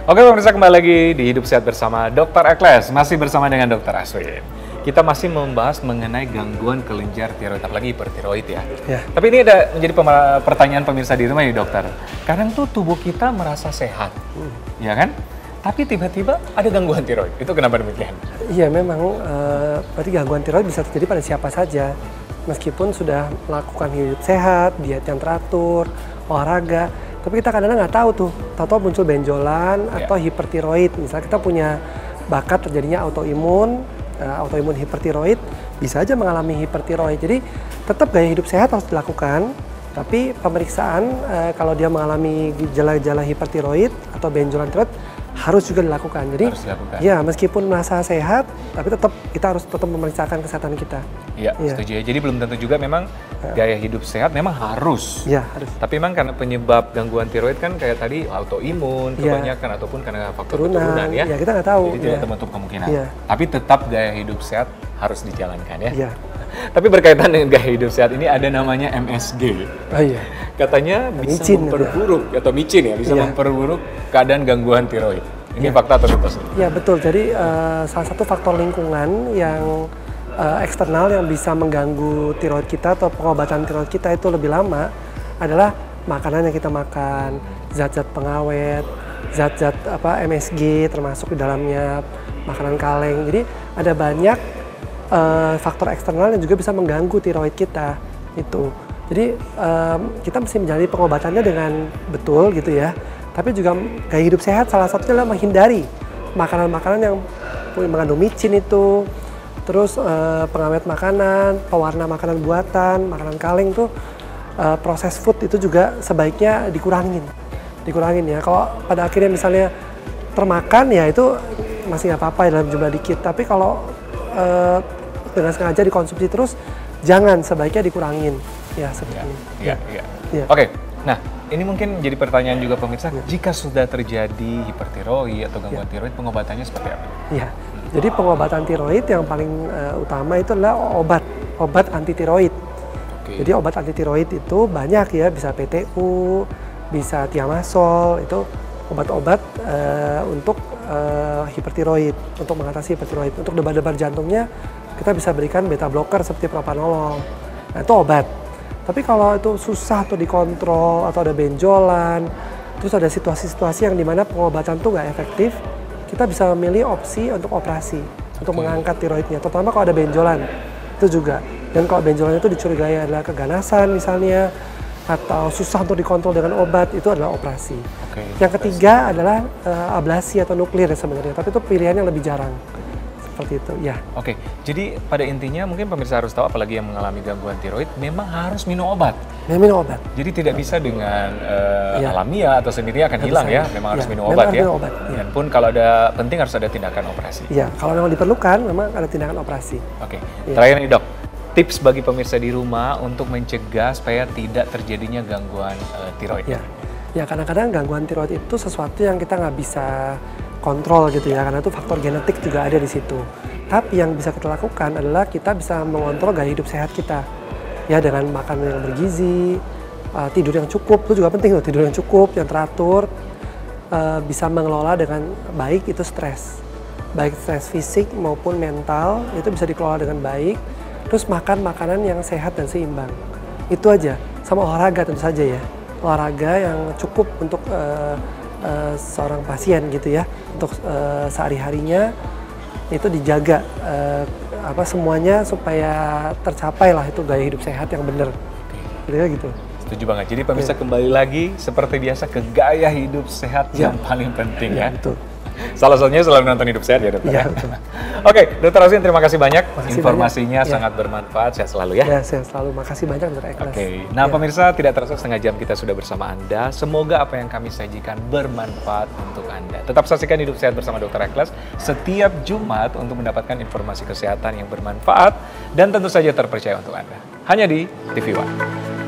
Oke pemirsa, kembali lagi di Hidup Sehat bersama Dr. Ekles. Masih bersama dengan Dr. Aswin. Kita masih membahas mengenai gangguan kelenjar tiroid, apalagi hipertiroid ya. Tapi ini ada menjadi pertanyaan pemirsa di rumah nih dokter. Kadang tuh tubuh kita merasa sehat, ya kan? Tapi tiba-tiba ada gangguan tiroid. Itu kenapa demikian? Iya memang, berarti gangguan tiroid bisa terjadi pada siapa saja. Meskipun sudah melakukan hidup sehat, diet yang teratur, olahraga, tapi kita kadang-kadang nggak tahu tuh, tahu-tahu muncul benjolan atau hipertiroid. Misalnya kita punya bakat terjadinya autoimun hipertiroid, bisa aja mengalami hipertiroid. Jadi tetap gaya hidup sehat harus dilakukan, tapi pemeriksaan kalau dia mengalami gejala-gejala hipertiroid atau benjolan tiroid harus juga dilakukan. Jadi ya meskipun merasa sehat, tapi tetap kita harus tetap memeriksakan kesehatan kita. Iya, setuju ya. Jadi belum tentu juga memang gaya hidup sehat memang harus. Iya, harus. Tapi memang karena penyebab gangguan tiroid kan kayak tadi autoimun, kebanyakan ataupun karena faktor keturunan ya. Iya, kita nggak tahu. Jadi tidak terbentuk kemungkinan. Tapi tetap gaya hidup sehat harus dijalankan ya. Iya. Tapi berkaitan dengan gaya hidup sehat ini ada namanya MSG. Oh iya. Katanya bisa memperburuk atau micin ya, bisa memperburuk keadaan gangguan tiroid. Ini fakta atau mitos? Ya betul. Jadi salah satu faktor lingkungan yang eksternal yang bisa mengganggu tiroid kita atau pengobatan tiroid kita itu lebih lama adalah makanan yang kita makan, zat-zat pengawet, zat-zat MSG termasuk di dalamnya, makanan kaleng. Jadi ada banyak faktor eksternal yang juga bisa mengganggu tiroid kita itu. Jadi kita mesti menjalani pengobatannya dengan betul gitu ya. Tapi juga gaya hidup sehat salah satunya adalah menghindari makanan-makanan yang mengandung micin itu. Terus pengawet makanan, pewarna makanan buatan, makanan kaleng tuh proses food itu juga sebaiknya dikurangin ya. Kalau pada akhirnya misalnya termakan ya itu masih nggak apa-apa dalam jumlah dikit. Tapi kalau dengan sengaja dikonsumsi terus, jangan, sebaiknya dikurangin ya seperti ini. Iya. Oke, nah ini mungkin jadi pertanyaan juga pemirsa. Jika sudah terjadi hipertiroid atau gangguan tiroid, pengobatannya seperti apa? Iya. Jadi pengobatan tiroid yang paling utama itu adalah obat anti tiroid. Jadi obat anti tiroid itu banyak ya, bisa PTU, bisa Thiamazol, itu obat-obat untuk hipertiroid, untuk mengatasi hipertiroid. Untuk debar-debar jantungnya kita bisa berikan beta blocker seperti propanolol. Nah itu obat. Tapi kalau itu susah tuh dikontrol atau ada benjolan, terus ada situasi-situasi yang dimana pengobatan tuh nggak efektif, kita bisa memilih opsi untuk operasi, untuk mengangkat tiroidnya, terutama kalau ada benjolan, itu juga. Dan kalau benjolan itu dicurigai adalah keganasan misalnya, atau susah untuk dikontrol dengan obat, itu adalah operasi. Yang ketiga adalah ablasi atau nuklir sebenarnya, tapi itu pilihan yang lebih jarang. Seperti itu, ya. Oke, jadi pada intinya mungkin pemirsa harus tahu, apalagi yang mengalami gangguan tiroid, memang harus minum obat. Minum obat. Jadi tidak bisa dengan alamiah atau sendirinya akan hilang ya, memang harus minum obat ya. Dan pun kalau ada penting harus ada tindakan operasi. Iya, kalau memang diperlukan, memang ada tindakan operasi. Oke, terakhir nih dok, tips bagi pemirsa di rumah untuk mencegah supaya tidak terjadinya gangguan tiroid. Ya, kadang-kadang gangguan tiroid itu sesuatu yang kita nggak bisa kontrol gitu ya, karena itu faktor genetik juga ada di situ. Tapi yang bisa kita lakukan adalah kita bisa mengontrol gaya hidup sehat kita. Ya, dengan makan yang bergizi, tidur yang cukup, itu juga penting loh, tidur yang cukup, yang teratur, bisa mengelola dengan baik itu stres. Baik stres fisik maupun mental, itu bisa dikelola dengan baik. Terus makan makanan yang sehat dan seimbang. Itu aja, sama olahraga tentu saja ya. Olahraga yang cukup untuk seorang pasien gitu ya, untuk sehari-harinya itu dijaga semuanya supaya tercapai lah itu gaya hidup sehat yang benar. Gitu. Setuju banget. Jadi pemirsa kembali lagi seperti biasa ke gaya hidup sehat yang paling penting ya. Betul. Salah satunya selalu nonton Hidup Sehat ya dokter. Iya, Oke, Dr. Aswin terima kasih banyak. Informasinya sangat bermanfaat. Sehat selalu ya. Ya, sehat selalu. Makasih banyak Dr. Ekles. Oke, nah pemirsa tidak terasa setengah jam kita sudah bersama Anda. Semoga apa yang kami sajikan bermanfaat untuk Anda. Tetap saksikan Hidup Sehat bersama Dr. Ekles setiap Jumat untuk mendapatkan informasi kesehatan yang bermanfaat dan tentu saja terpercaya untuk Anda. Hanya di TV One.